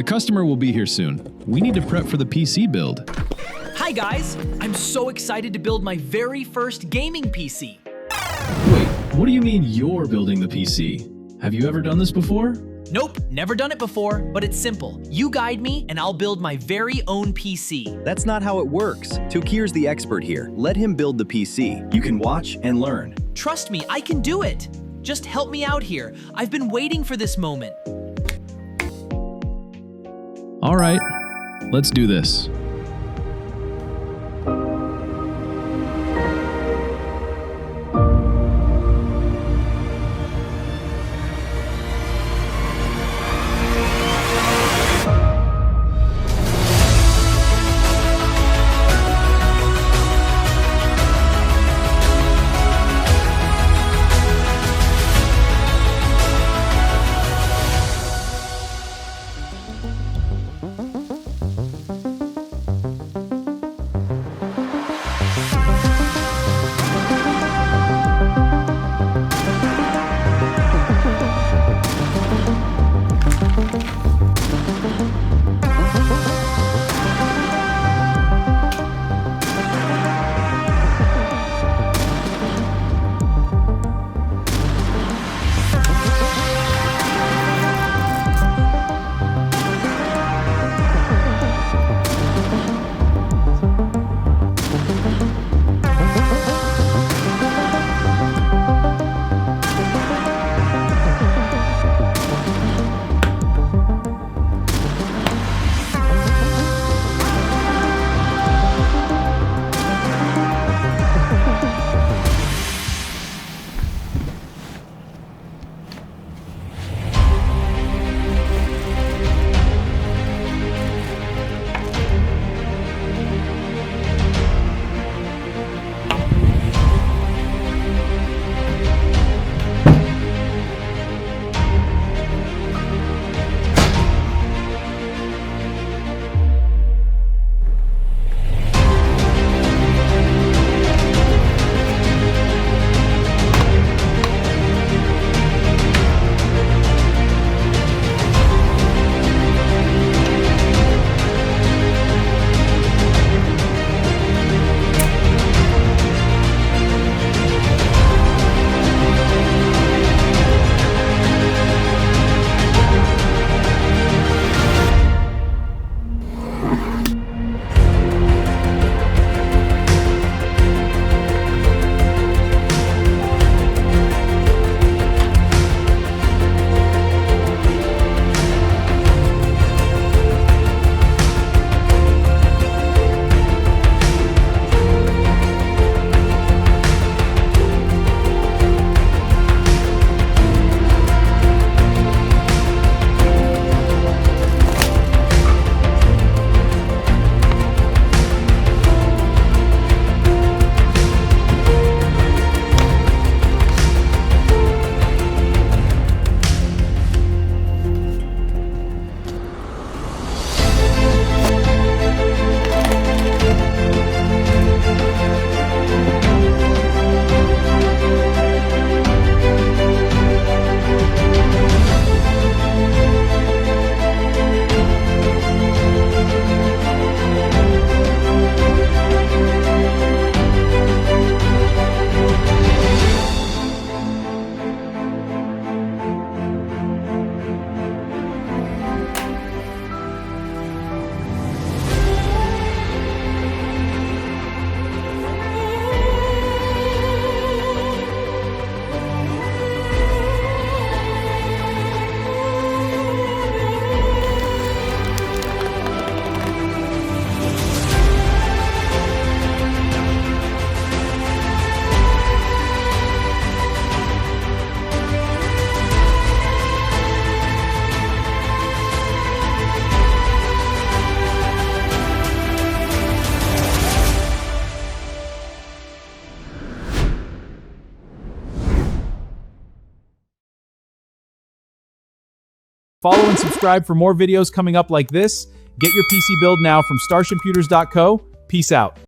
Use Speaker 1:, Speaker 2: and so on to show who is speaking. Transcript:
Speaker 1: The customer will be here soon. We need to prep for the PC build.
Speaker 2: Hi guys! I'm so excited to build my very first gaming PC.
Speaker 1: Wait, what do you mean you're building the PC? Have you ever done this before?
Speaker 2: Nope, never done it before, but it's simple. You guide me and I'll build my very own PC.
Speaker 3: That's not how it works. Tokir's the expert here. Let him build the PC. You can watch and learn.
Speaker 2: Trust me, I can do it. Just help me out here. I've been waiting for this moment.
Speaker 1: All right, let's do this.
Speaker 4: Follow and subscribe for more videos coming up like this. Get your PC build now from starshipcomputers.co. Peace out.